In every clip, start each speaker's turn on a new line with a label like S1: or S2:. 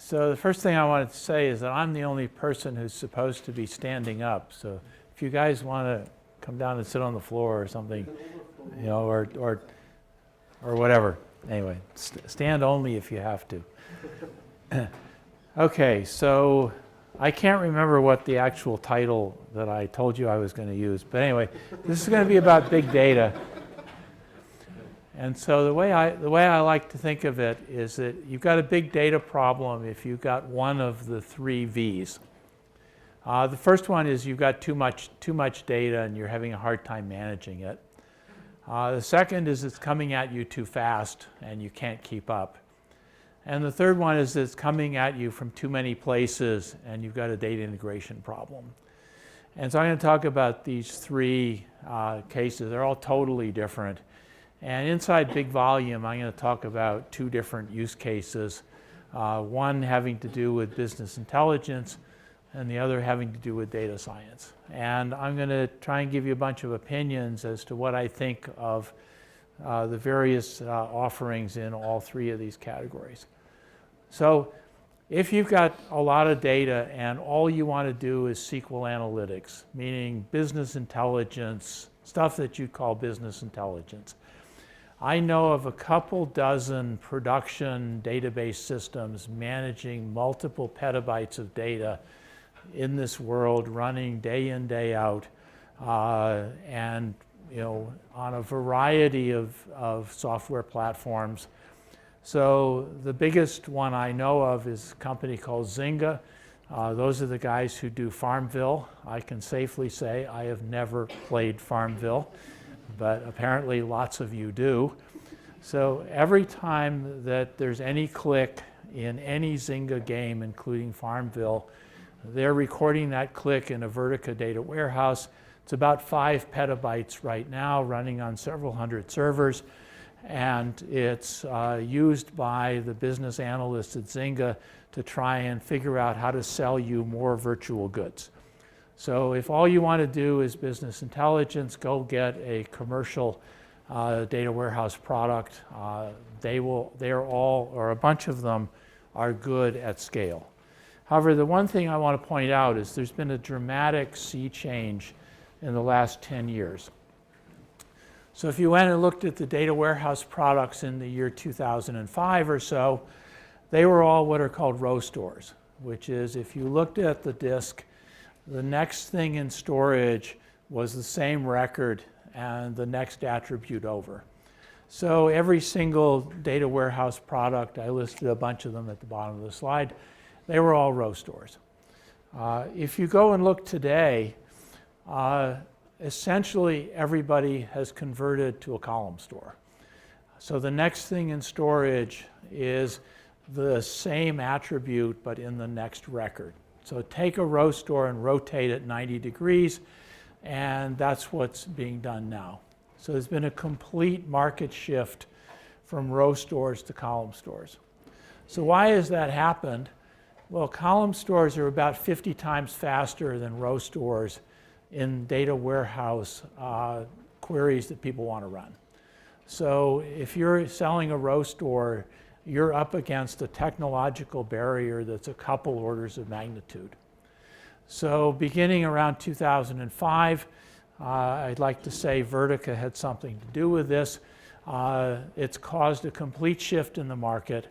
S1: So the first thing I wanted to say is that I'm the only person who's supposed to be standing up. So if you guys want to come down and sit on the floor or something, you know, or whatever. Anyway, stand only if you have to. Okay, so I can't remember what the actual title that I told you I was going to use, but anyway, this is going to be about big data. And so the way I like to think of it is that you've got a big data problem if you've got one of the three V's. The first one is you've got too much data and you're having a hard time managing it. The second is it's coming at you too fast and you can't keep up. And the third one is it's coming at you from too many places and you've got a data integration problem. And so I'm going to talk about these three cases. They're all totally different. And inside big volume, I'm going to talk about two different use cases, one having to do with business intelligence and the other having to do with data science. And I'm going to try and give you a bunch of opinions as to what I think of the various offerings in all three of these categories. So if you've got a lot of data and all you want to do is SQL analytics, meaning business intelligence, stuff that you'd call business intelligence, I know of a couple dozen production database systems managing multiple petabytes of data in this world, running day in, day out, and on a variety of software platforms. So the biggest one I know of is a company called Zynga. Those are the guys who do Farmville. I can safely say I have never played Farmville, but apparently lots of you do. So every time that there's any click in any Zynga game, including Farmville, they're recording that click in a Vertica data warehouse. It's about 5 petabytes right now, running on several hundred servers. And it's used by the business analysts at Zynga to try and figure out how to sell you more virtual goods. So if all you want to do is business intelligence, go get a commercial data warehouse product. They're all, or a bunch of them, are good at scale. However, the one thing I want to point out is there's been a dramatic sea change in the last 10 years. So if you went and looked at the data warehouse products in the year 2005 or so, they were all what are called row stores, which is if you looked at the disk, the next thing in storage was the same record and the next attribute over. So every single data warehouse product, I listed a bunch of them at the bottom of the slide, they were all row stores. If you go and look today, essentially everybody has converted to a column store. So the next thing in storage is the same attribute but in the next record. So take a row store and rotate it 90 degrees, and that's what's being done now. So there's been a complete market shift from row stores to column stores. So why has that happened? Well, column stores are about 50 times faster than row stores in data warehouse queries that people want to run. So if you're selling a row store, you're up against a technological barrier that's a couple orders of magnitude. So beginning around 2005, I'd like to say Vertica had something to do with this. It's caused a complete shift in the market.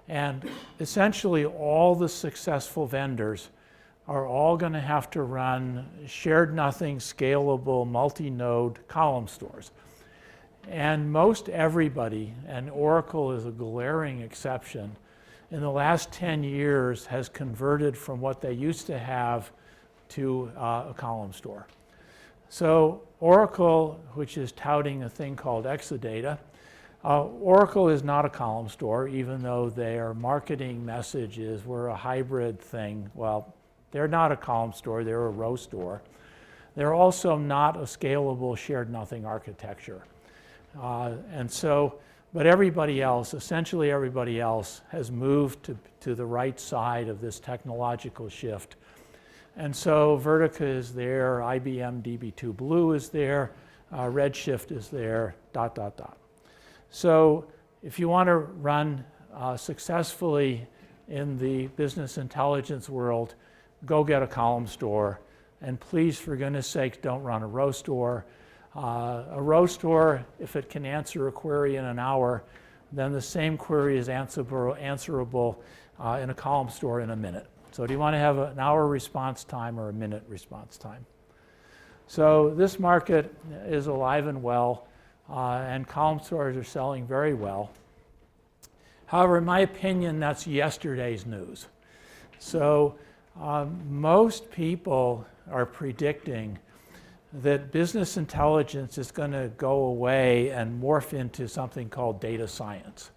S1: And essentially all the successful vendors are all going to have to run shared nothing, scalable, multi-node column stores. And most everybody, and Oracle is a glaring exception, in the last 10 years has converted from what they used to have to a column store. So Oracle, which is touting a thing called Exadata, Oracle is not a column store, even though their marketing message is we're a hybrid thing. Well, they're not a column store, they're a row store. They're also not a scalable shared nothing architecture. But everybody else, essentially everybody else, has moved to the right side of this technological shift. And so Vertica is there, IBM DB2 Blue is there, Redshift is there, ... So if you want to run successfully in the business intelligence world, go get a column store. And please, for goodness sake, don't run a row store. A row store, if it can answer a query in an hour, then the same query is answerable in a column store in a minute. So do you want to have an hour response time or a minute response time? So this market is alive and well, and column stores are selling very well. However, in my opinion, that's yesterday's news. So most people are predicting that business intelligence is going to go away and morph into something called data science.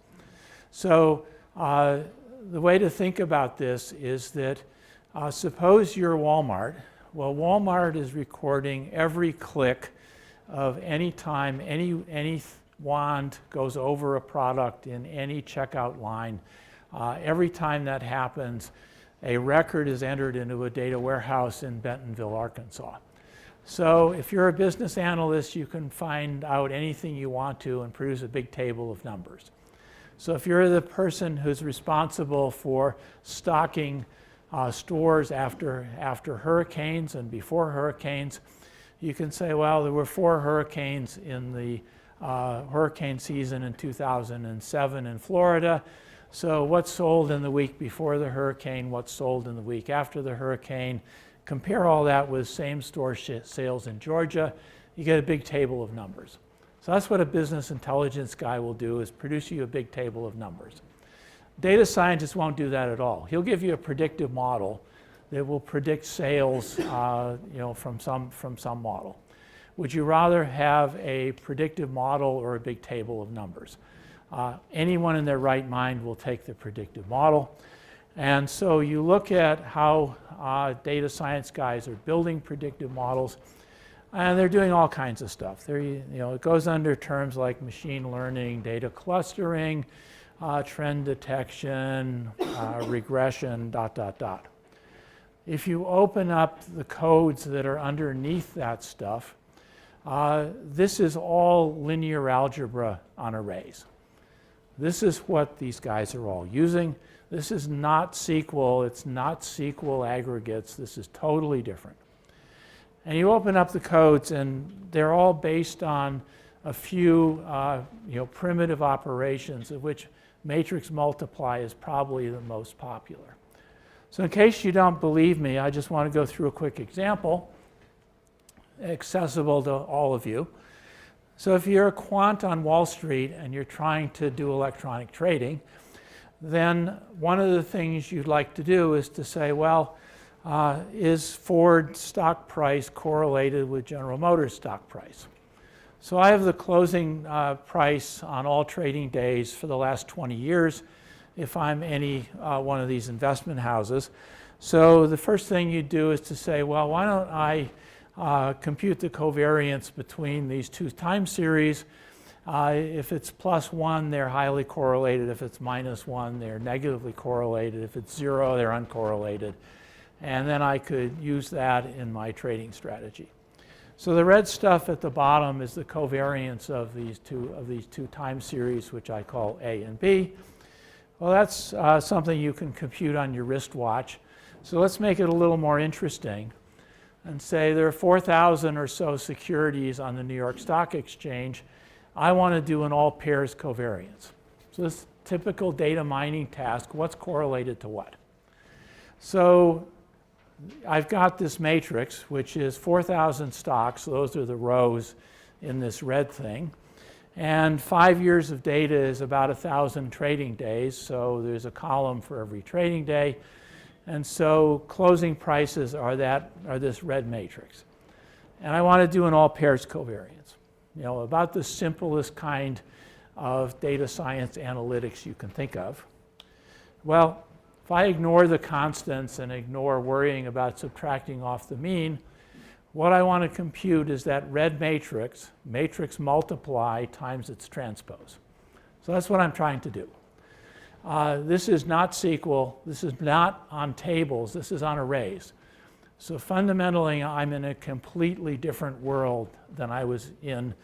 S1: So the way to think about this is that suppose you're Walmart. Well, Walmart is recording every click of any time any wand goes over a product in any checkout line. Every time that happens, a record is entered into a data warehouse in Bentonville, Arkansas. So if you're a business analyst, you can find out anything you want to and produce a big table of numbers. So if you're the person who's responsible for stocking stores after hurricanes and before hurricanes, you can say, well, there were 4 hurricanes in the hurricane season in 2007 in Florida. So what's sold in the week before the hurricane, what's sold in the week after the hurricane, compare all that with same store sales in Georgia, you get a big table of numbers. So that's what a business intelligence guy will do, is produce you a big table of numbers. Data scientists won't do that at all. He'll give you a predictive model that will predict sales from some model. Would you rather have a predictive model or a big table of numbers? Anyone in their right mind will take the predictive model. And so you look at how data science guys are building predictive models, and they're doing all kinds of stuff. It goes under terms like machine learning, data clustering, trend detection, regression, ... If you open up the codes that are underneath that stuff, this is all linear algebra on arrays. This is what these guys are all using. This is not SQL. It's not SQL aggregates. This is totally different. And you open up the codes, and they're all based on a few primitive operations, of which matrix multiply is probably the most popular. So in case you don't believe me, I just want to go through a quick example, accessible to all of you. So if you're a quant on Wall Street and you're trying to do electronic trading, then one of the things you'd like to do is to say, well, is Ford stock price correlated with General Motors stock price? So I have the closing price on all trading days for the last 20 years if I'm any one of these investment houses. So the first thing you do is to say, well, why don't I compute the covariance between these two time series. If it's +1, they're highly correlated. If it's -1, they're negatively correlated. If it's 0, they're uncorrelated. And then I could use that in my trading strategy. So the red stuff at the bottom is the covariance of these two time series, which I call A and B. Well, that's something you can compute on your wristwatch. So let's make it a little more interesting and say there are 4,000 or so securities on the New York Stock Exchange. I want to do an all pairs covariance. So this typical data mining task, what's correlated to what? So I've got this matrix, which is 4,000 stocks. Those are the rows in this red thing. And 5 years of data is about 1,000 trading days. So there's a column for every trading day. And so closing prices are this red matrix. And I want to do an all pairs covariance. About the simplest kind of data science analytics you can think of. Well, if I ignore the constants and ignore worrying about subtracting off the mean, what I want to compute is that red matrix, matrix multiply times its transpose. So that's what I'm trying to do. This is not SQL. This is not on tables. This is on arrays. So fundamentally, I'm in a completely different world than I was in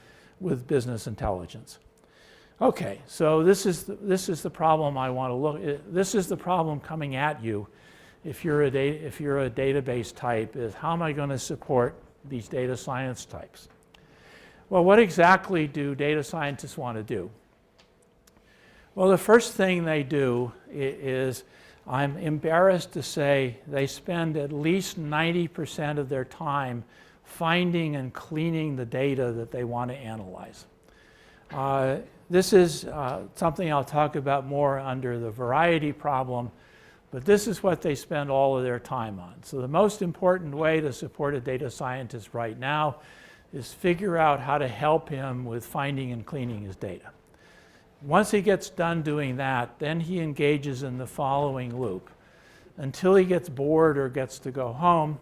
S1: with business intelligence. Okay, so this is the problem I want to look at. This is the problem coming at you if you're a database type, is how am I going to support these data science types? Well, what exactly do data scientists want to do? Well, the first thing they do is, I'm embarrassed to say, they spend at least 90% of their time finding and cleaning the data that they want to analyze. This is something I'll talk about more under the variety problem, but this is what they spend all of their time on. So the most important way to support a data scientist right now is figure out how to help him with finding and cleaning his data. Once he gets done doing that, then he engages in the following loop. Until he gets bored or gets to go home,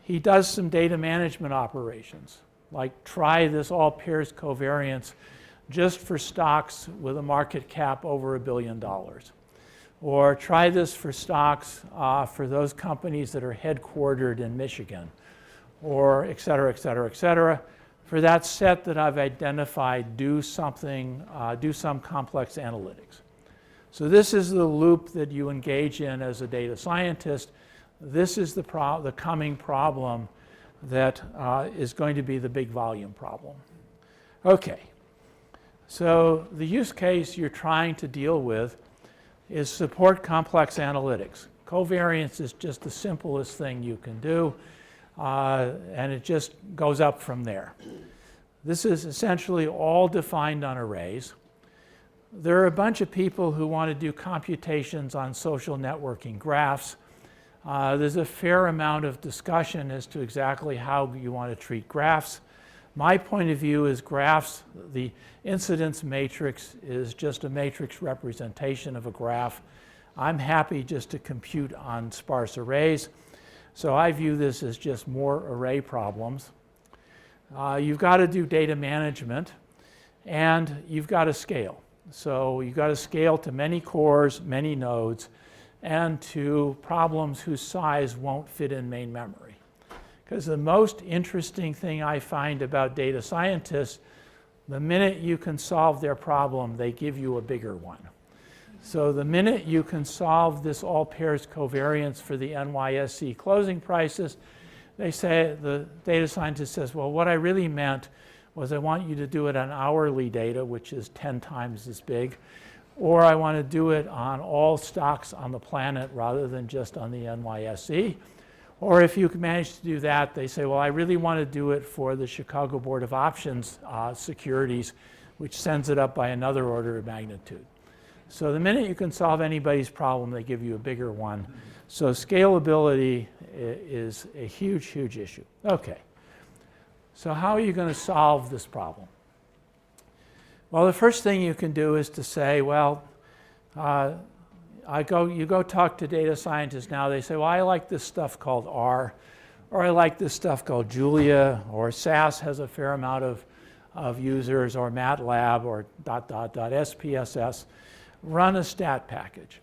S1: he does some data management operations, like try this all pairs covariance just for stocks with a market cap over $1 billion. Or try this for stocks for those companies that are headquartered in Michigan, or et cetera, et cetera, et cetera. For that set that I've identified, do some complex analytics. So this is the loop that you engage in as a data scientist. This is the coming problem that is going to be the big volume problem. Okay, so the use case you're trying to deal with is support complex analytics. Covariance is just the simplest thing you can do, and it just goes up from there. This is essentially all defined on arrays. There are a bunch of people who want to do computations on social networking graphs. There's a fair amount of discussion as to exactly how you want to treat graphs. My point of view is graphs, the incidence matrix is just a matrix representation of a graph. I'm happy just to compute on sparse arrays. So I view this as just more array problems. You've got to do data management, and you've got to scale. So you've got to scale to many cores, many nodes, and to problems whose size won't fit in main memory. Because the most interesting thing I find about data scientists, the minute you can solve their problem, they give you a bigger one. So the minute you can solve this all pairs covariance for the NYSE closing prices, they say, the data scientist says, well, what I really meant was I want you to do it on hourly data, which is 10 times as big, or I want to do it on all stocks on the planet rather than just on the NYSE. Or if you can manage to do that, they say, well, I really want to do it for the Chicago Board of Options securities, which sends it up by another order of magnitude. So the minute you can solve anybody's problem, they give you a bigger one. So scalability is a huge, huge issue. Okay. So how are you going to solve this problem? Well, the first thing you can do is to say, well, you go talk to data scientists now. They say, well, I like this stuff called R, or I like this stuff called Julia, or SAS has a fair amount of users, or MATLAB, or ... SPSS. Run a stat package.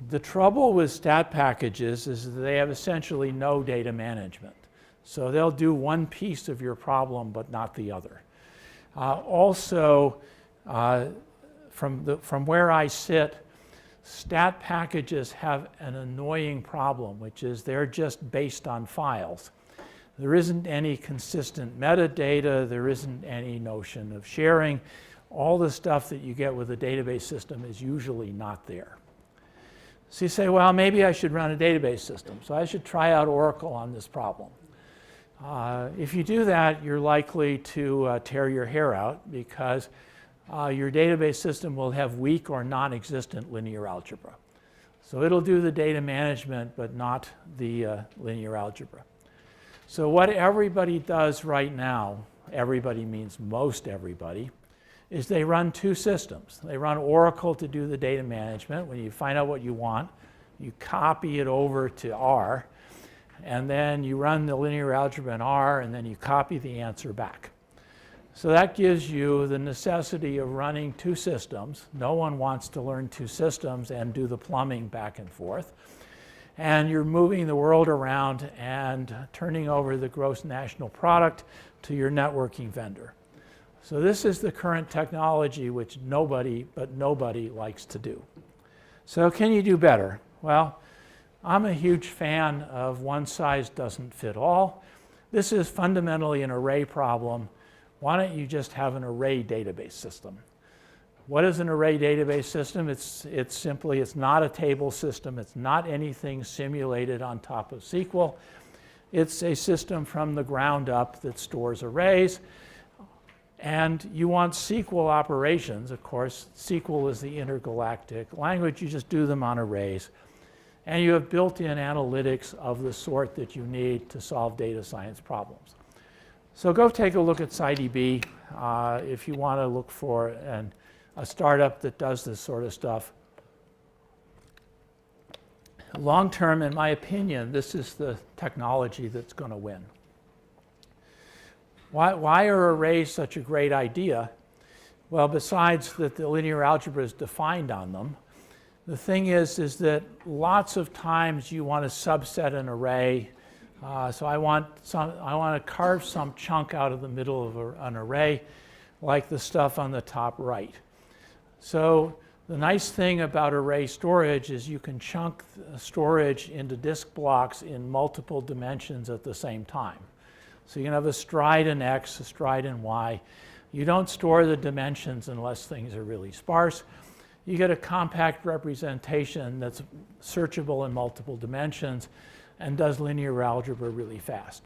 S1: The trouble with stat packages is that they have essentially no data management. So they'll do one piece of your problem, but not the other. Also, from where I sit, stat packages have an annoying problem, which is they're just based on files. There isn't any consistent metadata. There isn't any notion of sharing. All the stuff that you get with a database system is usually not there. So you say, well, maybe I should run a database system. So I should try out Oracle on this problem. If you do that, you're likely to tear your hair out because your database system will have weak or non-existent linear algebra. So it'll do the data management, but not the linear algebra. So what everybody does right now, everybody means most everybody, is they run two systems. They run Oracle to do the data management. When you find out what you want, you copy it over to R, and then you run the linear algebra in R, and then you copy the answer back. So that gives you the necessity of running two systems. No one wants to learn two systems and do the plumbing back and forth. And you're moving the world around and turning over the gross national product to your networking vendor. So this is the current technology which nobody likes to do. So can you do better? Well, I'm a huge fan of one size doesn't fit all. This is fundamentally an array problem. Why don't you just have an array database system? What is an array database system? It's not a table system. It's not anything simulated on top of SQL. It's a system from the ground up that stores arrays. And you want SQL operations. Of course, SQL is the intergalactic language. You just do them on arrays. And you have built-in analytics of the sort that you need to solve data science problems. So go take a look at SciDB if you want to look for a startup that does this sort of stuff. Long term, in my opinion, this is the technology that's going to win. Why are arrays such a great idea? Well, besides that the linear algebra is defined on them, the thing is that lots of times you want to subset an array. So I want to carve some chunk out of the middle of an array, like the stuff on the top right. So the nice thing about array storage is you can chunk storage into disk blocks in multiple dimensions at the same time. So you can have a stride in X, a stride in Y. You don't store the dimensions unless things are really sparse. You get a compact representation that's searchable in multiple dimensions and does linear algebra really fast.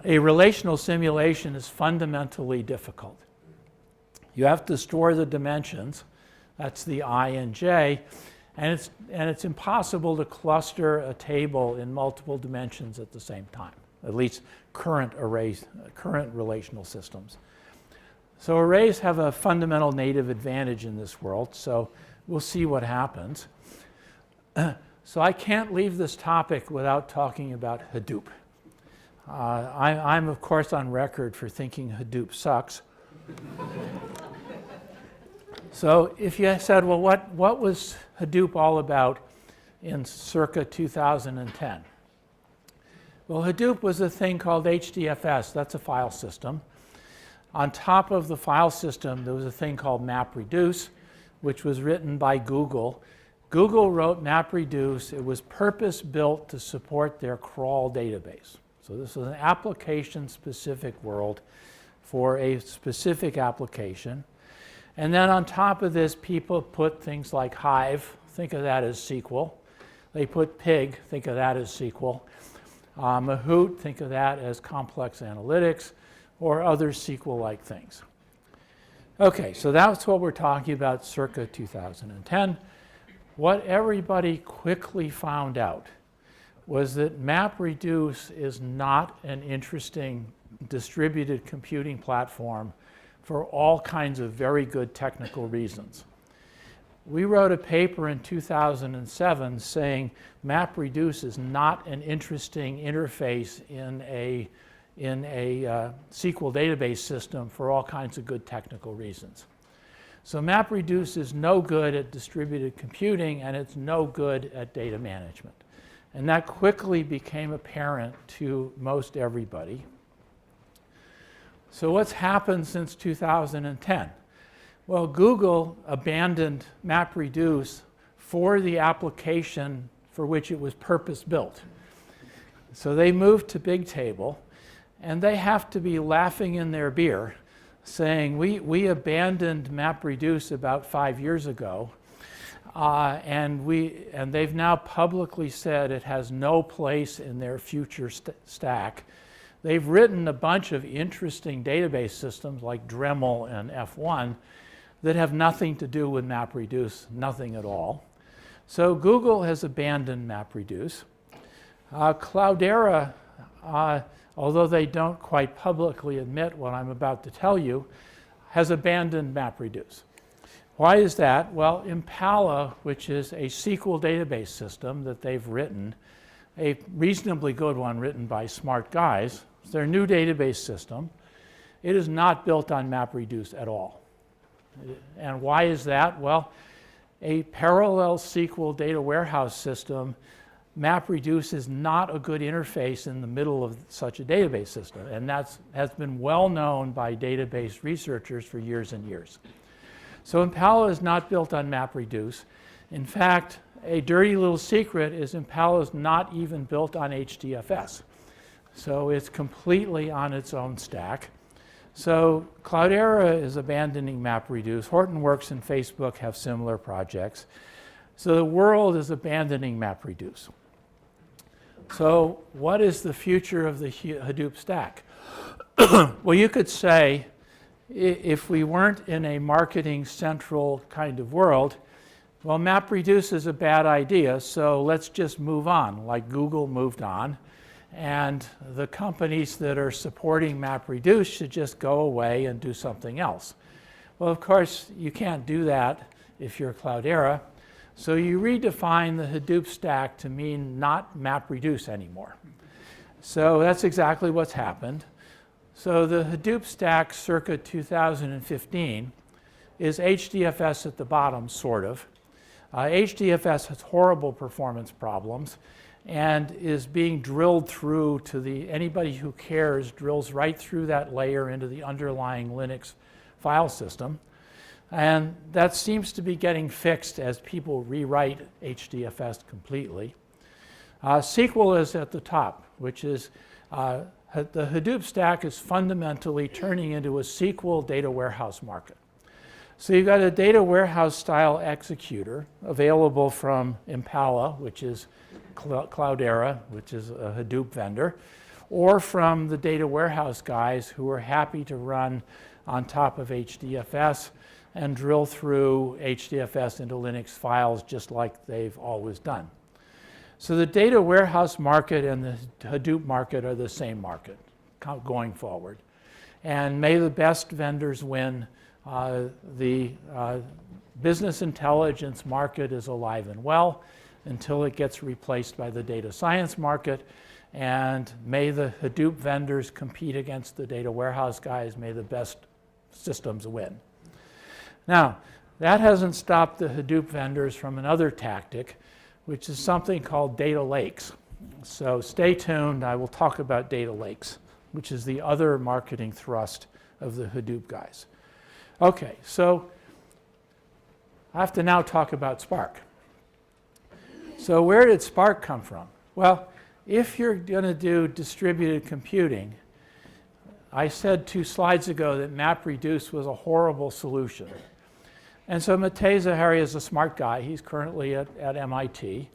S1: A relational simulation is fundamentally difficult. You have to store the dimensions. That's the I and J. And it's impossible to cluster a table in multiple dimensions at the same time, at least current relational systems. So arrays have a fundamental native advantage in this world, so we'll see what happens. So I can't leave this topic without talking about Hadoop. I'm, of course, on record for thinking Hadoop sucks. So if you said, well, what was Hadoop all about in circa 2010? Well, Hadoop was a thing called HDFS. That's a file system. On top of the file system, there was a thing called MapReduce, which was written by Google. Google wrote MapReduce. It was purpose-built to support their crawl database. So this was an application-specific world for a specific application. And then on top of this, people put things like Hive. Think of that as SQL. They put Pig. Think of that as SQL. Mahout. Think of that as complex analytics or other SQL-like things. Okay, so that's what we're talking about circa 2010. What everybody quickly found out was that MapReduce is not an interesting distributed computing platform for all kinds of very good technical reasons. We wrote a paper in 2007 saying MapReduce is not an interesting interface in a SQL database system for all kinds of good technical reasons. So MapReduce is no good at distributed computing, and it's no good at data management. And that quickly became apparent to most everybody. So what's happened since 2010? Well, Google abandoned MapReduce for the application for which it was purpose-built. So they moved to Bigtable, and they have to be laughing in their beer, saying, we abandoned MapReduce about 5 years ago, and they've now publicly said it has no place in their future stack. They've written a bunch of interesting database systems like Dremel and F1 that have nothing to do with MapReduce, nothing at all. So Google has abandoned MapReduce. Cloudera, although they don't quite publicly admit what I'm about to tell you, has abandoned MapReduce. Why is that? Well, Impala, which is a SQL database system that they've written, a reasonably good one written by smart guys, it's their new database system. It is not built on MapReduce at all. And why is that? Well, a parallel SQL data warehouse system MapReduce is not a good interface in the middle of such a database system, and that has been well known by database researchers for years and years. So Impala is not built on MapReduce. In fact, a dirty little secret is Impala is not even built on HDFS. So it's completely on its own stack. So Cloudera is abandoning MapReduce. Hortonworks and Facebook have similar projects. So the world is abandoning MapReduce. So what is the future of the Hadoop stack? Well, you could say if we weren't in a marketing central kind of world, well, MapReduce is a bad idea, so let's just move on, like Google moved on. And the companies that are supporting MapReduce should just go away and do something else. Well, of course, you can't do that if you're Cloudera. So you redefine the Hadoop stack to mean not MapReduce anymore. So that's exactly what's happened. So the Hadoop stack circa 2015 is HDFS at the bottom, sort of. HDFS has horrible performance problems and is being drilled through to anybody who cares drills right through that layer into the underlying Linux file system. And that seems to be getting fixed as people rewrite HDFS completely. SQL is at the top, which is the Hadoop stack is fundamentally turning into a SQL data warehouse market. So you've got a data warehouse style executor available from Impala, which is Cloudera, which is a Hadoop vendor, or from the data warehouse guys who are happy to run on top of HDFS and drill through HDFS into Linux files just like they've always done. So the data warehouse market and the Hadoop market are the same market going forward. And may the best vendors win. The business intelligence market is alive and well until it gets replaced by the data science market. And may the Hadoop vendors compete against the data warehouse guys. May the best systems win. Now, that hasn't stopped the Hadoop vendors from another tactic, which is something called data lakes. So stay tuned. I will talk about data lakes, which is the other marketing thrust of the Hadoop guys. Okay, so I have to now talk about Spark. So where did Spark come from? Well, if you're going to do distributed computing, I said 2 slides ago that MapReduce was a horrible solution. And so Matei Zaharia is a smart guy. He's currently at MIT.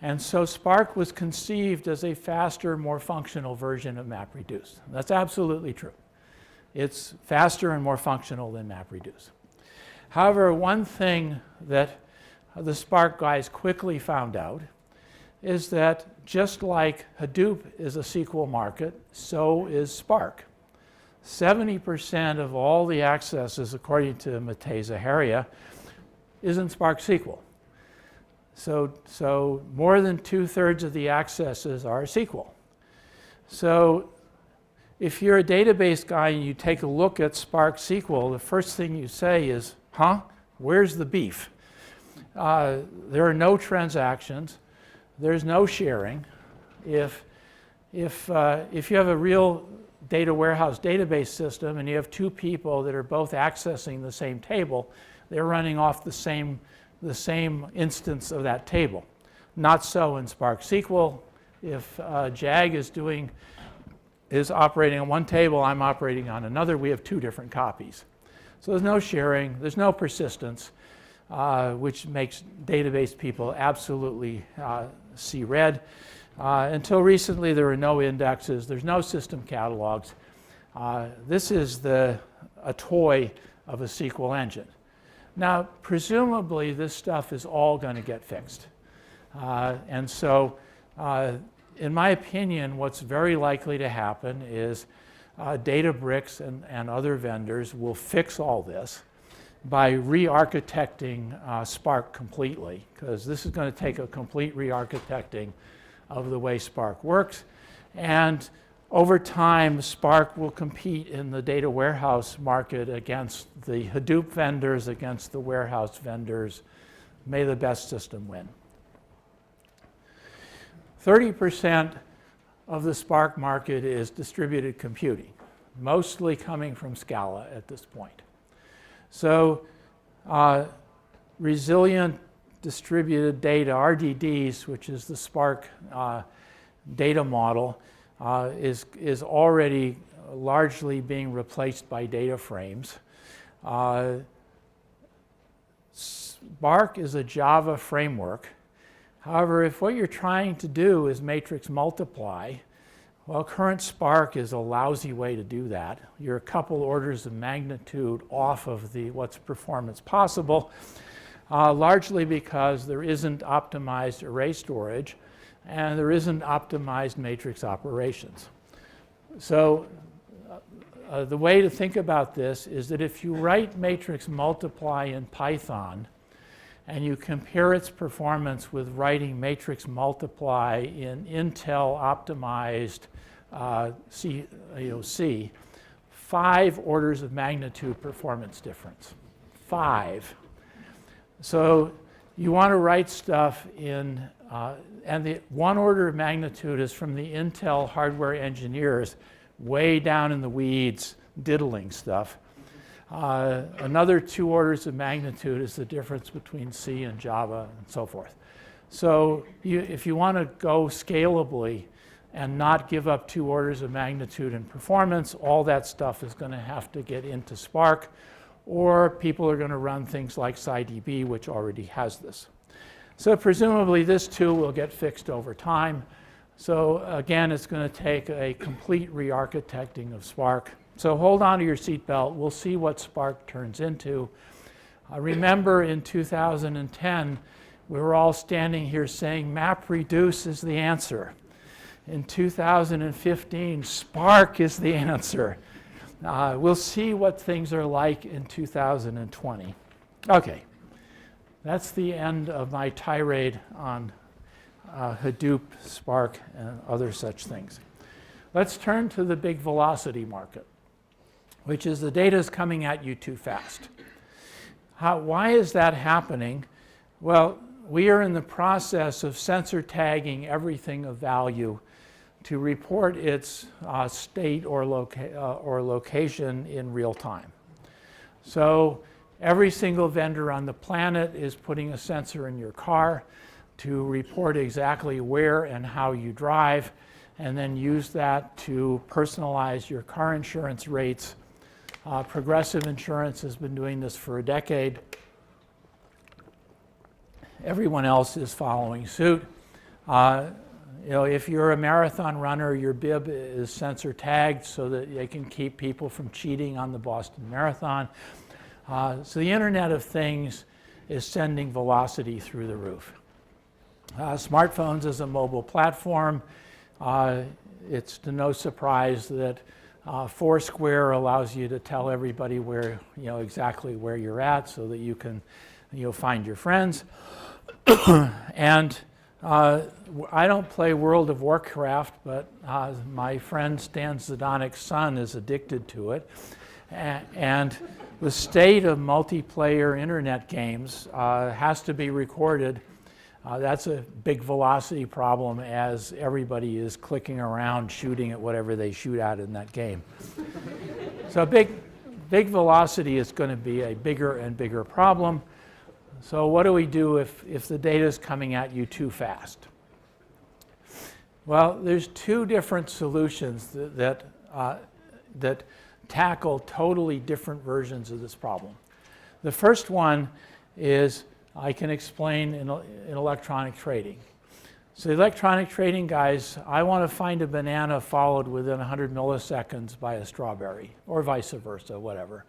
S1: And so Spark was conceived as a faster, more functional version of MapReduce. That's absolutely true. It's faster and more functional than MapReduce. However, one thing that the Spark guys quickly found out is that just like Hadoop is a SQL market, so is Spark. 70% of all the accesses, according to Matei Zaharia, is in Spark SQL. So more than 2/3 of the accesses are SQL. So if you're a database guy and you take a look at Spark SQL, the first thing you say is, where's the beef? There are no transactions. There's no sharing. If you have a real data warehouse database system and you have 2 people that are both accessing the same table, they're running off the same instance of that table. Not so in Spark SQL. If JAG is operating on one table, I'm operating on another, we have 2 different copies. So there's no sharing, there's no persistence, which makes database people absolutely see red. Until recently, there were no indexes, there's no system catalogs. This is a toy of a SQL engine. Now, presumably, this stuff is all going to get fixed. And so, in my opinion, what's very likely to happen is Databricks and other vendors will fix all this by re-architecting Spark completely, because this is going to take a complete re-architecting of the way Spark works. And over time, Spark will compete in the data warehouse market against the Hadoop vendors, against the warehouse vendors. May the best system win. 30% of the Spark market is distributed computing, mostly coming from Scala at this point. So resilient distributed data, RDDs, which is the Spark data model, is already largely being replaced by data frames. Spark is a Java framework. However, if what you're trying to do is matrix multiply, well, current Spark is a lousy way to do that. You're a couple orders of magnitude off of what's performance possible, largely because there isn't optimized array storage and there isn't optimized matrix operations. So the way to think about this is that if you write matrix multiply in Python and you compare its performance with writing matrix multiply in Intel optimized C, 5 orders of magnitude performance difference. 5. So you want to write stuff in, and the 1 order of magnitude is from the Intel hardware engineers way down in the weeds diddling stuff. Another 2 orders of magnitude is the difference between C and Java and so forth. So if you want to go scalably and not give up 2 orders of magnitude in performance, all that stuff is going to have to get into Spark, or people are going to run things like SciDB, which already has this. So presumably this too will get fixed over time. So again, it's going to take a complete re-architecting of Spark. So hold on to your seatbelt. We'll see what Spark turns into. Remember in 2010, we were all standing here saying MapReduce is the answer. In 2015, Spark is the answer. We'll see what things are like in 2020. Okay, that's the end of my tirade on Hadoop, Spark, and other such things. Let's turn to the big velocity market, which is the data is coming at you too fast. Why is that happening? Well, we are in the process of sensor tagging everything of value to report its state or location in real time. So every single vendor on the planet is putting a sensor in your car to report exactly where and how you drive, and then use that to personalize your car insurance rates. Progressive Insurance has been doing this for a decade. Everyone else is following suit. If you're a marathon runner, your bib is sensor tagged so that they can keep people from cheating on the Boston Marathon. So the Internet of Things is sending velocity through the roof. Smartphones as a mobile platform, it's to no surprise that Foursquare allows you to tell everybody where, exactly where you're at so that you can, find your friends. And I don't play World of Warcraft, but my friend Stan Zdonik's son is addicted to it. And the state of multiplayer internet games has to be recorded. That's a big velocity problem as everybody is clicking around shooting at whatever they shoot at in that game. So big velocity is going to be a bigger and bigger problem. So what do we do if the data is coming at you too fast? Well, there's 2 different solutions that tackle totally different versions of this problem. The first one is I can explain in electronic trading. So electronic trading guys, I want to find a banana followed within 100 milliseconds by a strawberry, or vice versa, whatever.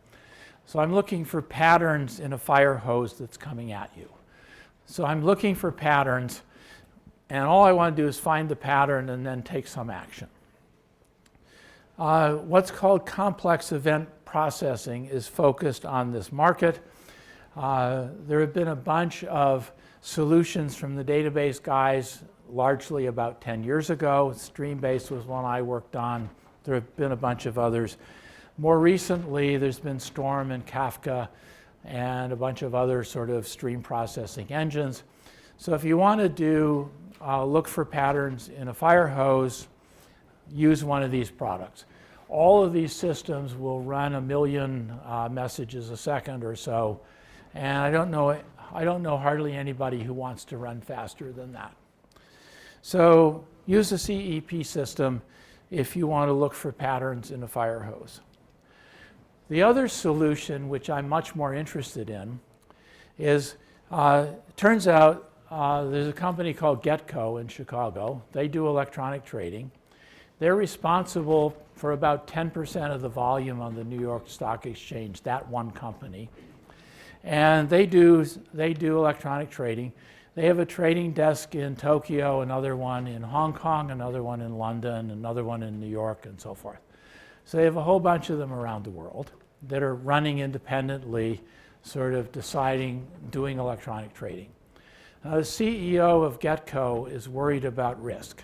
S1: So I'm looking for patterns in a fire hose that's coming at you. So I'm looking for patterns, and all I want to do is find the pattern and then take some action. What's called complex event processing is focused on this market. There have been a bunch of solutions from the database guys, largely about 10 years ago. Streambase was one I worked on. There have been a bunch of others. More recently, there's been Storm and Kafka and a bunch of other sort of stream processing engines. So if you want to do look for patterns in a fire hose, use one of these products. All of these systems will run 1 million messages a second or so, and I don't know hardly anybody who wants to run faster than that. So use the CEP system if you want to look for patterns in a fire hose. The other solution, which I'm much more interested in, is turns out there's a company called GetCo in Chicago. They do electronic trading. They're responsible for about 10% of the volume on the New York Stock Exchange, that one company. And they do electronic trading. They have a trading desk in Tokyo, another one in Hong Kong, another one in London, another one in New York, and so forth. So they have a whole bunch of them around the world that are running independently, sort of doing electronic trading. Now, the CEO of GetCo is worried about risk,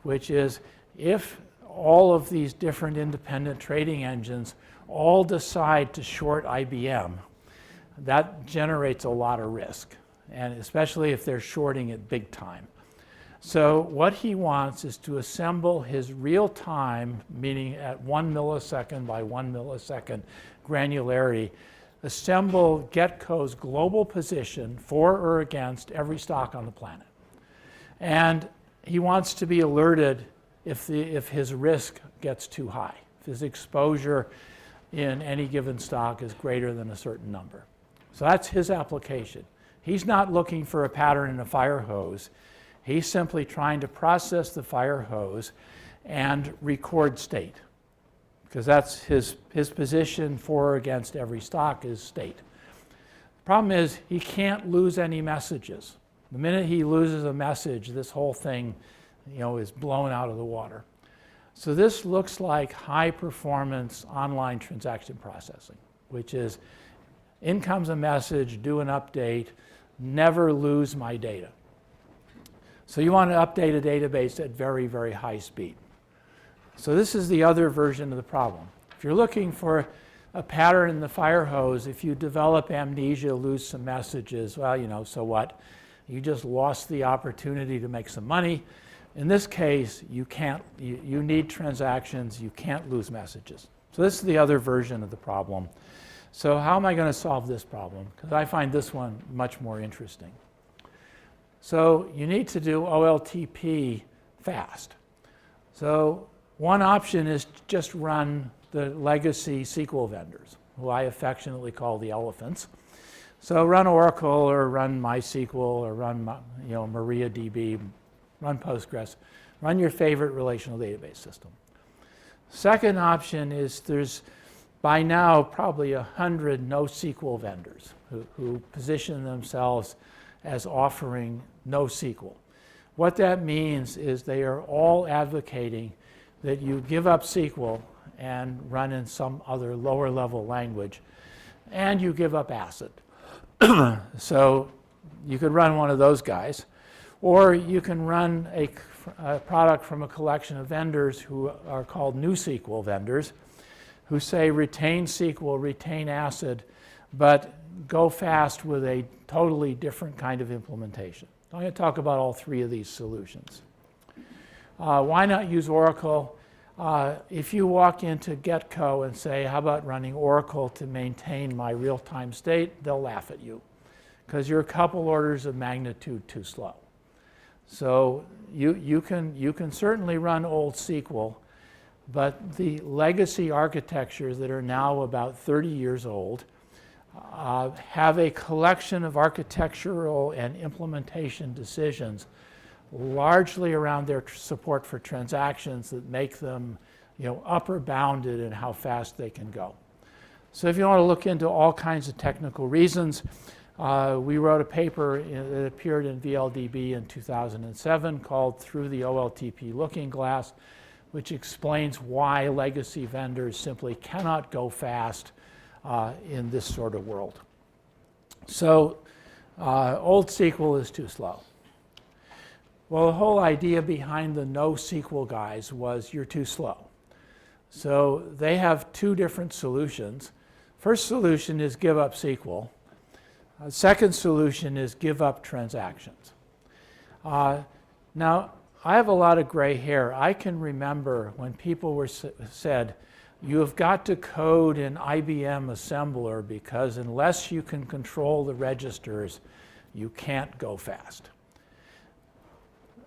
S1: which is if all of these different independent trading engines all decide to short IBM, that generates a lot of risk, and especially if they're shorting it big time. So what he wants is to assemble his real time, meaning at 1 millisecond by 1 millisecond granularity, assemble GetCo's global position for or against every stock on the planet. And he wants to be alerted if his risk gets too high, if his exposure in any given stock is greater than a certain number. So that's his application. He's not looking for a pattern in a fire hose. He's simply trying to process the fire hose and record state, because that's his position for or against every stock is state. The problem is he can't lose any messages. The minute he loses a message, this whole thing, is blown out of the water. So this looks like high performance online transaction processing, which is in comes a message, do an update, never lose my data. So you want to update a database at very, very high speed. So this is the other version of the problem. If you're looking for a pattern in the fire hose, if you develop amnesia, lose some messages, well, so what? You just lost the opportunity to make some money. In this case, you need transactions, you can't lose messages. So this is the other version of the problem. So how am I going to solve this problem? Because I find this one much more interesting. So you need to do OLTP fast. So one option is to just run the legacy SQL vendors, who I affectionately call the elephants. So run Oracle or run MySQL or run MariaDB, run Postgres, run your favorite relational database system. Second option is there's by now probably 100 NoSQL vendors who position themselves as offering NoSQL. What that means is they are all advocating that you give up SQL and run in some other lower level language, and you give up ACID. So you could run one of those guys, or you can run a product from a collection of vendors who are called NewSQL vendors, who say retain SQL, retain ACID, but go fast with a totally different kind of implementation. I'm going to talk about all three of these solutions. Why not use Oracle? If you walk into GetCo and say, how about running Oracle to maintain my real-time state, they'll laugh at you, because you're a couple orders of magnitude too slow. So you can certainly run old SQL, but the legacy architectures that are now about 30 years old have a collection of architectural and implementation decisions largely around their support for transactions that make them upper bounded in how fast they can go. So if you want to look into all kinds of technical reasons, we wrote a paper that appeared in VLDB in 2007 called Through the OLTP Looking Glass, which explains why legacy vendors simply cannot go fast in this sort of world. So old SQL is too slow. Well, the whole idea behind the NoSQL guys was you're too slow. So they have two different solutions. First solution is give up SQL. Second solution is give up transactions. Now, I have a lot of gray hair. I can remember when people were said, you have got to code in IBM assembler because unless you can control the registers, you can't go fast.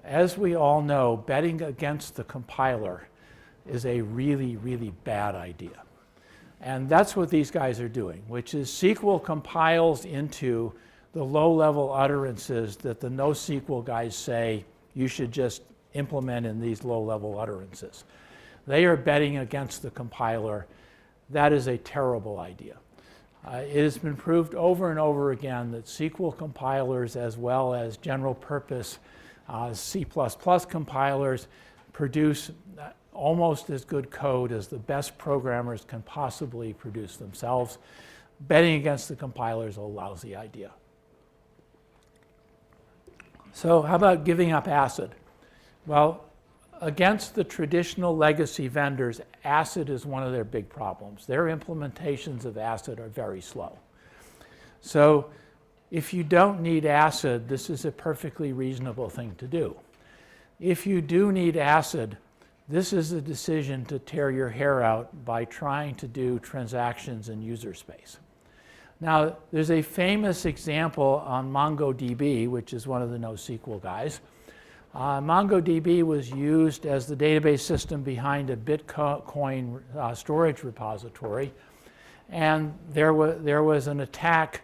S1: As we all know, betting against the compiler is a really, really bad idea. And that's what these guys are doing, which is SQL compiles into the low-level utterances that the NoSQL guys say you should just implement in these low-level utterances. They are betting against the compiler. That is a terrible idea. It has been proved over and over again that SQL compilers, as well as general-purpose C++ compilers, produce almost as good code as the best programmers can possibly produce themselves. Betting against the compiler is a lousy idea. So how about giving up ACID? Well, against the traditional legacy vendors, ACID is one of their big problems. Their implementations of ACID are very slow. So if you don't need ACID, this is a perfectly reasonable thing to do. If you do need ACID, this is a decision to tear your hair out by trying to do transactions in user space. Now, there's a famous example on MongoDB, which is one of the NoSQL guys. MongoDB was used as the database system behind a Bitcoin storage repository. And there was an attack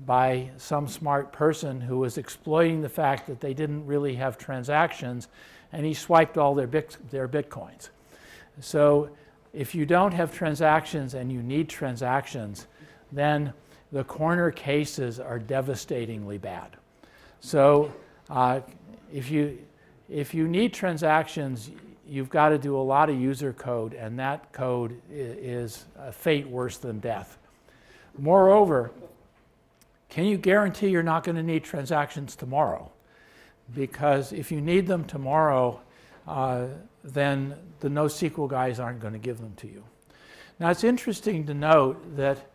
S1: by some smart person who was exploiting the fact that they didn't really have transactions, and he swiped all their Bitcoins. So if you don't have transactions and you need transactions, then the corner cases are devastatingly bad. So if you need transactions, you've got to do a lot of user code, and that code is a fate worse than death. Moreover, can you guarantee you're not going to need transactions tomorrow? Because if you need them tomorrow, then the NoSQL guys aren't going to give them to you. Now, it's interesting to note that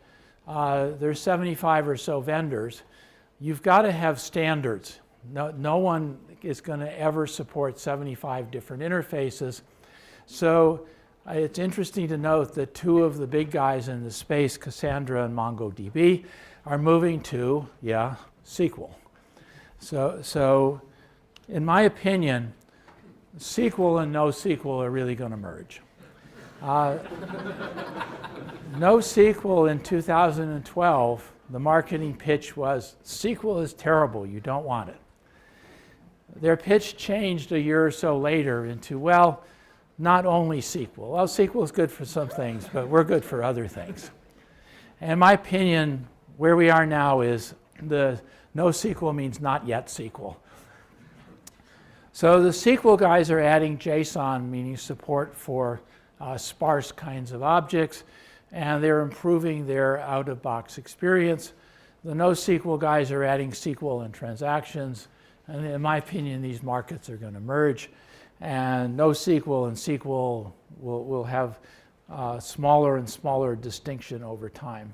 S1: there's 75 or so vendors. You've got to have standards. No one is going to ever support 75 different interfaces. So it's interesting to note that two of the big guys in the space, Cassandra and MongoDB, are moving to, SQL. So in my opinion, SQL and NoSQL are really going to merge. NoSQL in 2012, the marketing pitch was, SQL is terrible, you don't want it. Their pitch changed a year or so later into, well, not only SQL. Well, SQL is good for some things, but we're good for other things. And in my opinion, where we are now is the NoSQL means not yet SQL. So the SQL guys are adding JSON, meaning support for sparse kinds of objects, and they're improving their out-of-box experience. The NoSQL guys are adding SQL and transactions, and in my opinion, these markets are going to merge, and NoSQL and SQL will have smaller and smaller distinction over time.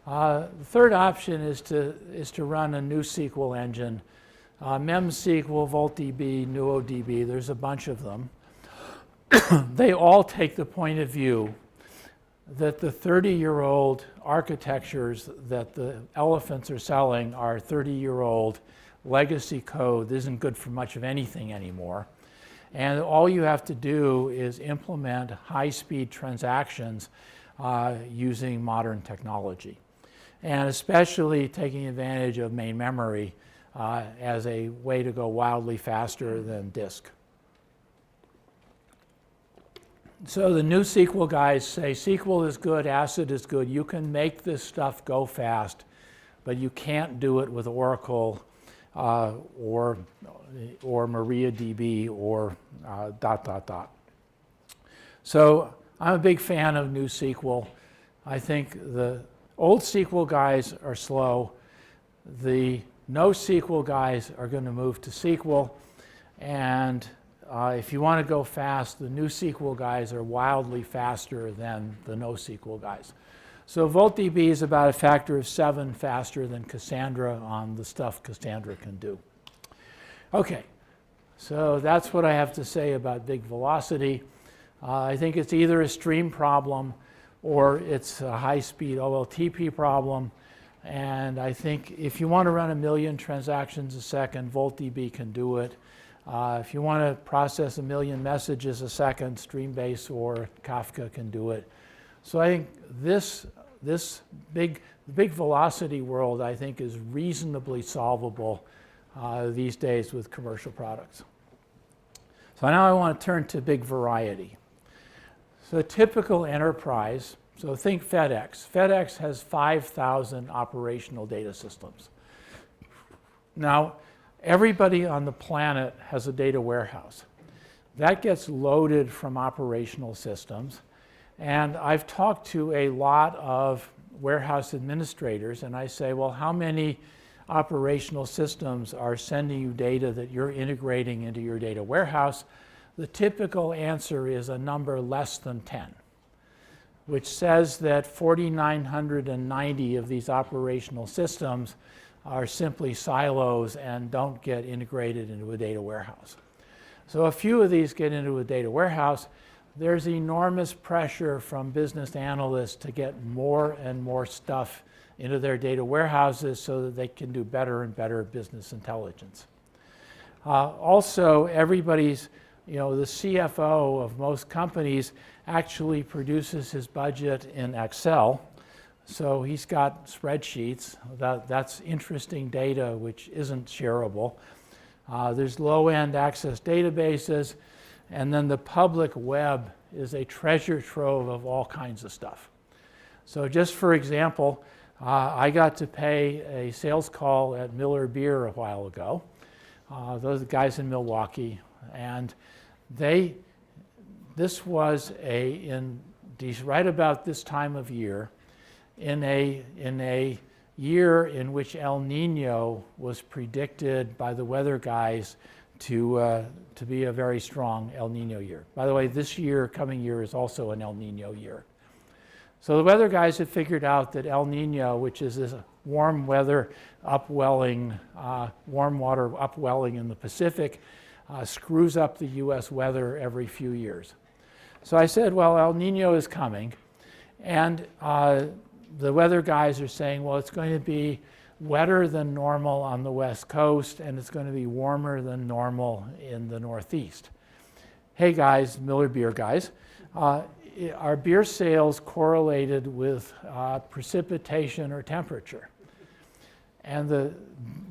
S1: The third option is to run a new SQL engine. MemSQL, VoltDB, NuoDB, there's a bunch of them. They all take the point of view that the 30-year-old architectures that the elephants are selling are 30-year-old legacy code that isn't good for much of anything anymore. And all you have to do is implement high-speed transactions using modern technology. And especially taking advantage of main memory as a way to go wildly faster than disk. So the new SQL guys say SQL is good, ACID is good. You can make this stuff go fast, but you can't do it with Oracle or MariaDB or ... So I'm a big fan of new SQL. I think the old SQL guys are slow. The NoSQL guys are going to move to SQL. And if you want to go fast, the new SQL guys are wildly faster than the NoSQL guys. So VoltDB is about a factor of 7 faster than Cassandra on the stuff Cassandra can do. Okay, So that's what I have to say about big velocity. I think it's either a stream problem or it's a high-speed OLTP problem. And I think if you want to run 1 million transactions a second, VoltDB can do it. If you want to process 1 million messages a second, Streambase or Kafka can do it. So I think this big velocity world, I think, is reasonably solvable these days with commercial products. So now I want to turn to big variety. So a typical enterprise, so think FedEx. FedEx has 5,000 operational data systems. Now, everybody on the planet has a data warehouse. That gets loaded from operational systems. And I've talked to a lot of warehouse administrators, and I say, well, how many operational systems are sending you data that you're integrating into your data warehouse? The typical answer is a number less than 10, which says that 4,990 of these operational systems are simply silos and don't get integrated into a data warehouse. So a few of these get into a data warehouse. There's enormous pressure from business analysts to get more and more stuff into their data warehouses so that they can do better and better business intelligence. Also, everybody's, the CFO of most companies actually produces his budget in Excel. So he's got spreadsheets. That's interesting data which isn't shareable. There's low-end access databases. And then the public web is a treasure trove of all kinds of stuff. So just for example, I got to pay a sales call at Miller Beer a while ago. Those guys in Milwaukee. And this was right about this time of year, in a year in which El Nino was predicted by the weather guys to be a very strong El Nino year. By the way, coming year is also an El Nino year. So the weather guys have figured out that El Nino, which is this warm water upwelling in the Pacific, screws up the US weather every few years. So I said, well, El Nino is coming. And the weather guys are saying, well, it's going to be wetter than normal on the West Coast, and it's going to be warmer than normal in the Northeast. Hey guys, Miller Beer guys, are beer sales correlated with precipitation or temperature? And the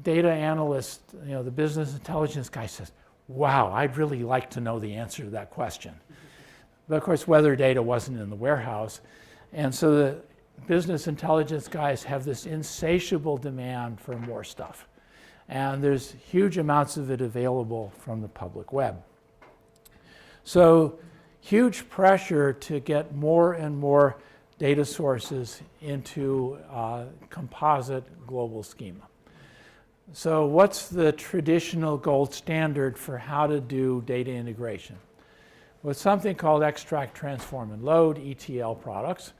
S1: data analyst, the business intelligence guy says, wow, I'd really like to know the answer to that question. But of course, weather data wasn't in the warehouse. And so the business intelligence guys have this insatiable demand for more stuff. And there's huge amounts of it available from the public web. So huge pressure to get more and more data sources into composite global schema. So what's the traditional gold standard for how to do data integration? Well, it's something called extract, transform, and load, ETL products.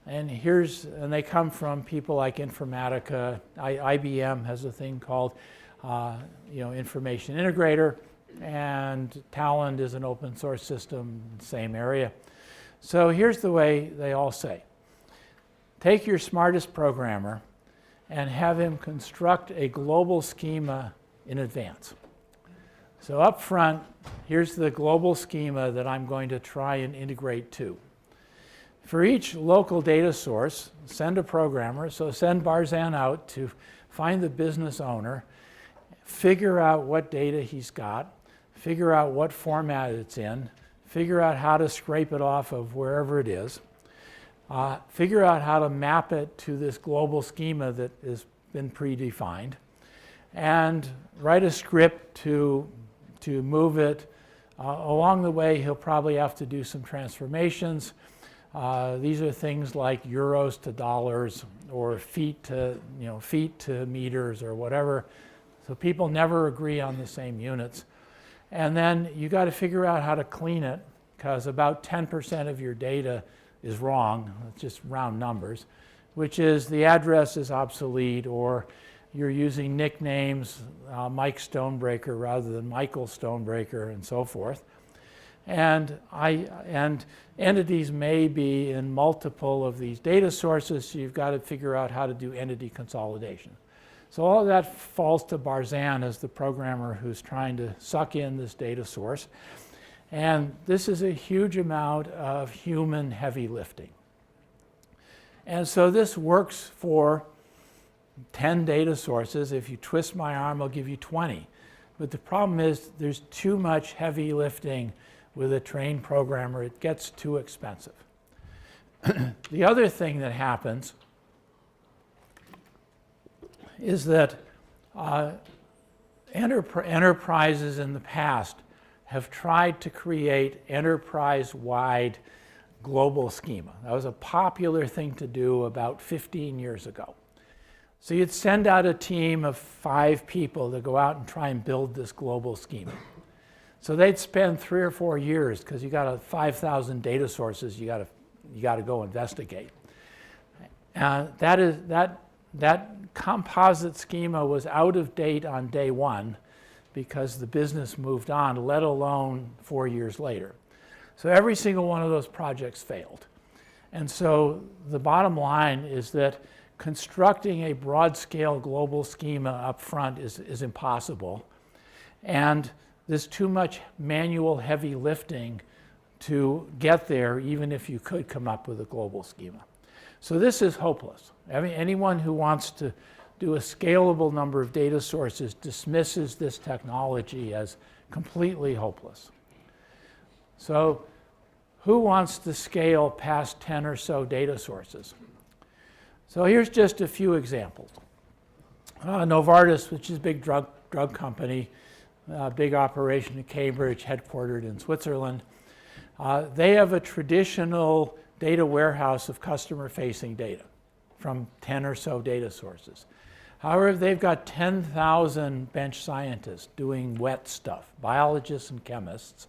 S1: And they come from people like Informatica. IBM has a thing called Information Integrator, and Talend is an open source system, same area. So here's the way they all say. Take your smartest programmer and have him construct a global schema in advance. So up front, here's the global schema that I'm going to try and integrate to. For each local data source, send a programmer. So send Barzan out to find the business owner, figure out what data he's got, figure out what format it's in, figure out how to scrape it off of wherever it is, figure out how to map it to this global schema that has been predefined, and write a script to move it. Along the way, he'll probably have to do some transformations. These are things like euros to dollars or feet to meters or whatever. So people never agree on the same units. And then you got to figure out how to clean it, because about 10% of your data is wrong. It's just round numbers, which is the address is obsolete, or you're using nicknames, Mike Stonebraker rather than Michael Stonebraker, and so forth. And entities may be in multiple of these data sources, so you've got to figure out how to do entity consolidation. So all of that falls to Barzan as the programmer who's trying to suck in this data source. And this is a huge amount of human heavy lifting. And so this works for 10 data sources. If you twist my arm, I'll give you 20. But the problem is there's too much heavy lifting with a trained programmer. It gets too expensive. The other thing that happens is that enterprises in the past have tried to create enterprise-wide global schema. That was a popular thing to do about 15 years ago. So you'd send out a team of 5 people to go out and try and build this global schema. So they'd spend 3 or 4 years because you got 5,000 data sources you got to go investigate. That composite schema was out of date on day one because the business moved on, let alone 4 years later. So every single one of those projects failed. And so the bottom line is that constructing a broad-scale global schema up front is impossible. And there's too much manual heavy lifting to get there, even if you could come up with a global schema. So this is hopeless. Anyone who wants to do a scalable number of data sources dismisses this technology as completely hopeless. So who wants to scale past 10 or so data sources? So here's just a few examples. Novartis, which is a big drug company, big operation in Cambridge, headquartered in Switzerland. They have a traditional data warehouse of customer-facing data from 10 or so data sources. However, they've got 10,000 bench scientists doing wet stuff, biologists and chemists,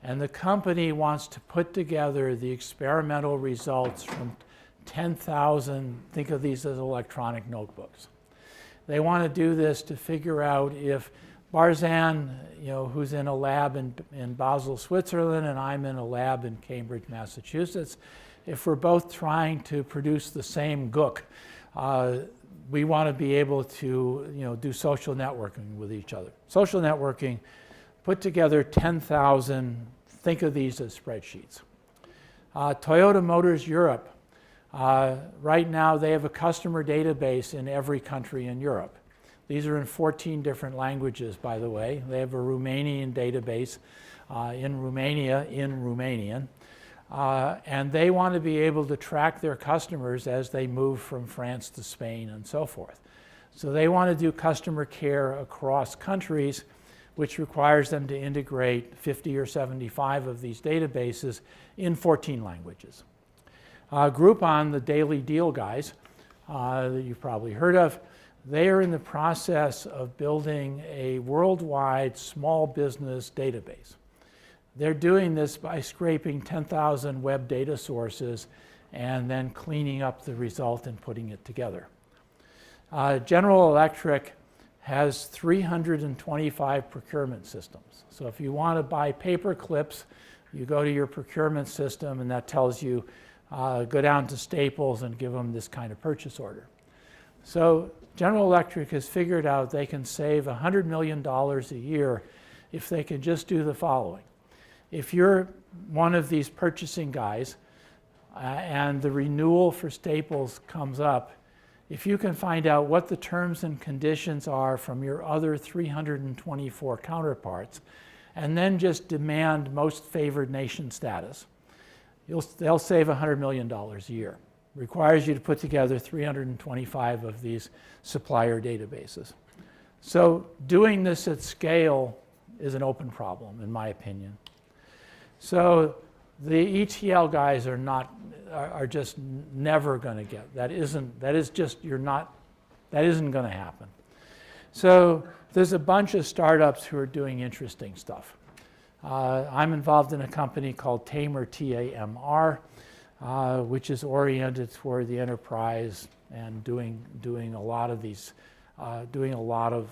S1: and the company wants to put together the experimental results from 10,000, think of these as electronic notebooks. They want to do this to figure out if Barzan, who's in a lab in Basel, Switzerland, and I'm in a lab in Cambridge, Massachusetts, if we're both trying to produce the same gook, we want to be able to do social networking with each other. Social networking, put together 10,000, think of these as spreadsheets. Toyota Motors Europe, right now they have a customer database in every country in Europe. These are in 14 different languages, by the way. They have a Romanian database in Romania in Romanian. And they want to be able to track their customers as they move from France to Spain and so forth. So they want to do customer care across countries, which requires them to integrate 50 or 75 of these databases in 14 languages. Groupon, the daily deal guys that you've probably heard of, they are in the process of building a worldwide small business database. They're doing this by scraping 10,000 web data sources and then cleaning up the result and putting it together. General Electric has 325 procurement systems. So if you want to buy paper clips, you go to your procurement system and that tells you, go down to Staples and give them this kind of purchase order. So General Electric has figured out they can save $100 million a year if they can just do the following. If you're one of these purchasing guys and the renewal for Staples comes up, if you can find out what the terms and conditions are from your other 324 counterparts, and then just demand most favored nation status, they'll save $100 million a year. Requires you to put together 325 of these supplier databases. So doing this at scale is an open problem, in my opinion. So the ETL guys are just never going to get. That isn't going to happen. So there's a bunch of startups who are doing interesting stuff. I'm involved in a company called Tamer, T-A-M-R, which is oriented toward the enterprise and doing a lot of these doing a lot of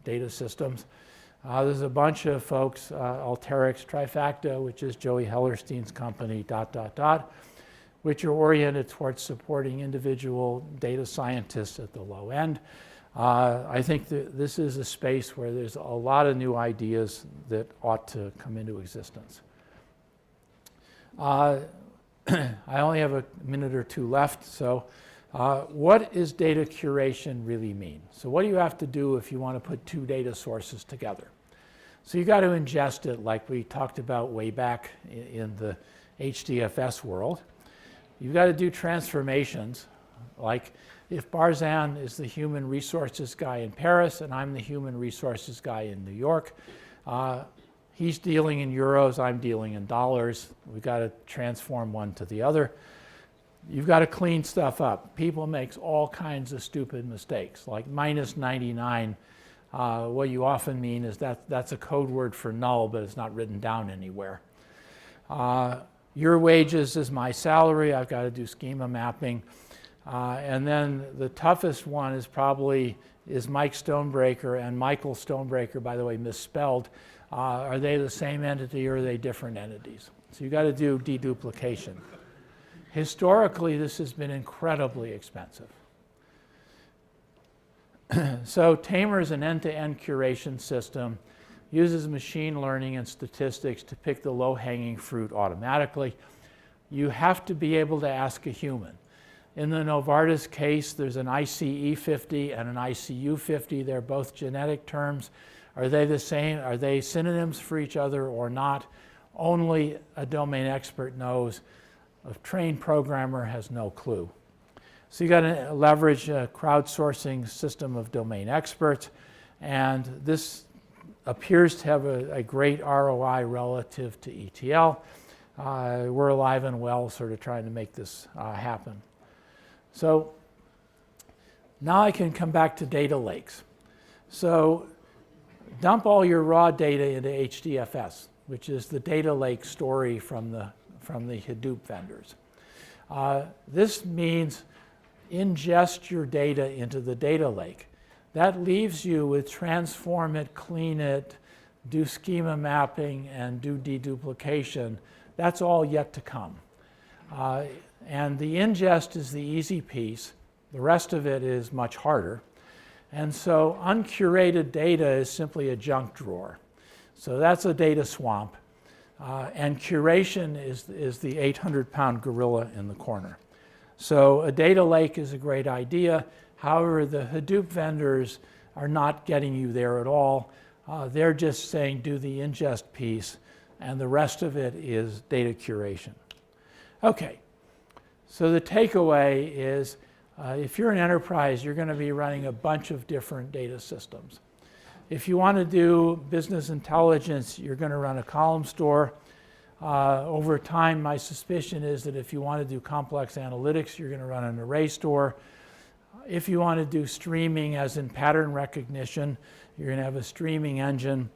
S1: data systems. There's a bunch of folks, Alteryx Trifacta, which is Joey Hellerstein's company, ... which are oriented towards supporting individual data scientists at the low end. I think that this is a space where there's a lot of new ideas that ought to come into existence. I only have a minute or two left, so what does data curation really mean? So what do you have to do if you want to put two data sources together? So you got to ingest it like we talked about way back in the HDFS world. You've got to do transformations, like if Barzan is the human resources guy in Paris and I'm the human resources guy in New York, he's dealing in euros, I'm dealing in dollars. We've got to transform one to the other. You've got to clean stuff up. People make all kinds of stupid mistakes, like -99. What you often mean is that's a code word for null, but it's not written down anywhere. Your wages is my salary. I've got to do schema mapping. And then the toughest one is probably Mike Stonebraker and Michael Stonebraker, by the way, misspelled. Are they the same entity or are they different entities? So you've got to do deduplication. Historically, this has been incredibly expensive. So Tamer is an end-to-end curation system, uses machine learning and statistics to pick the low-hanging fruit automatically. You have to be able to ask a human. In the Novartis case, there's an ICE50 and an ICU50. They're both genetic terms. Are they the same? Are they synonyms for each other or not? Only a domain expert knows. A trained programmer has no clue. So you got to leverage a crowdsourcing system of domain experts, and this appears to have a great ROI relative to ETL. We're alive and well sort of trying to make this happen. So now I can come back to data lakes. So dump all your raw data into HDFS, which is the data lake story from the Hadoop vendors. This means ingest your data into the data lake. That leaves you with transform it, clean it, do schema mapping, and do deduplication. That's all yet to come. And the ingest is the easy piece. The rest of it is much harder. And so uncurated data is simply a junk drawer. So that's a data swamp. And curation is the 800-pound gorilla in the corner. So a data lake is a great idea. However, the Hadoop vendors are not getting you there at all. They're just saying do the ingest piece, and the rest of it is data curation. Okay, so the takeaway is if you're an enterprise, you're going to be running a bunch of different data systems. If you want to do business intelligence, you're going to run a column store. Over time, my suspicion is that if you want to do complex analytics, you're going to run an array store. If you want to do streaming, as in pattern recognition, you're going to have a streaming engine.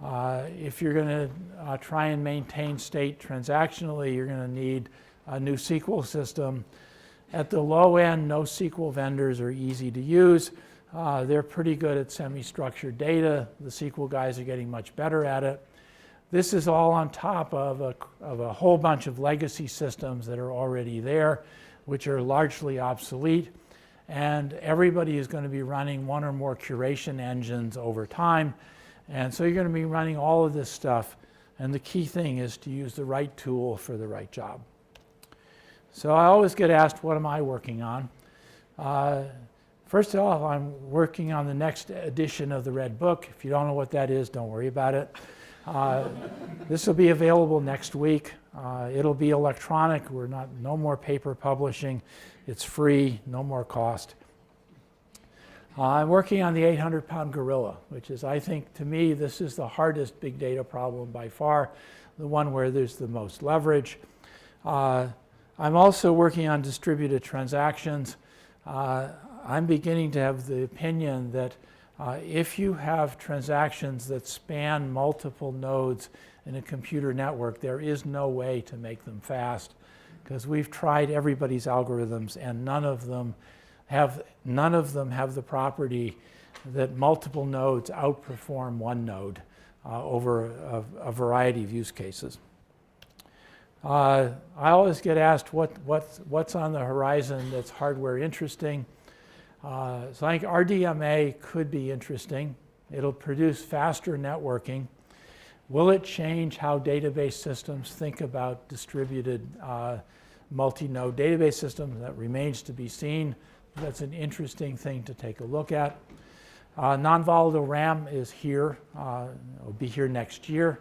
S1: If you're going to try and maintain state transactionally, you're going to need a new SQL system. At the low end, NoSQL vendors are easy to use. They're pretty good at semi-structured data. The SQL guys are getting much better at it. This is all on top of a whole bunch of legacy systems that are already there, which are largely obsolete. And everybody is going to be running one or more curation engines over time. And so you're going to be running all of this stuff. And the key thing is to use the right tool for the right job. So I always get asked, what am I working on? First of all, I'm working on the next edition of the Red Book. If you don't know what that is, don't worry about it. This will be available next week. It'll be electronic. No more paper publishing. It's free, no more cost. I'm working on the 800-pound gorilla, which is, I think, to me, this is the hardest big data problem by far, the one where there's the most leverage. I'm also working on distributed transactions. I'm beginning to have the opinion that if you have transactions that span multiple nodes in a computer network, there is no way to make them fast, because we've tried everybody's algorithms and none of them none of them have the property that multiple nodes outperform one node over a variety of use cases. I always get asked what's on the horizon that's hardware interesting. So I think RDMA could be interesting. It'll produce faster networking. Will it change how database systems think about distributed multi-node database systems? That remains to be seen. That's an interesting thing to take a look at. Non-volatile RAM is here. It'll be here next year.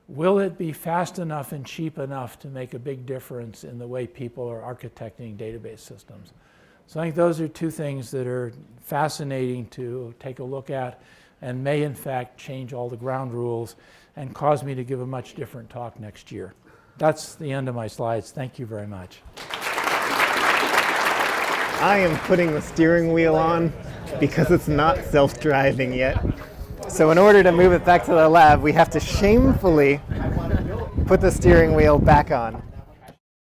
S1: Will it be fast enough and cheap enough to make a big difference in the way people are architecting database systems? So I think those are two things that are fascinating to take a look at and may in fact change all the ground rules and cause me to give a much different talk next year. That's the end of my slides. Thank you very much.
S2: I am putting the steering wheel on because it's not self-driving yet. So in order to move it back to the lab, we have to shamefully put the steering wheel back on.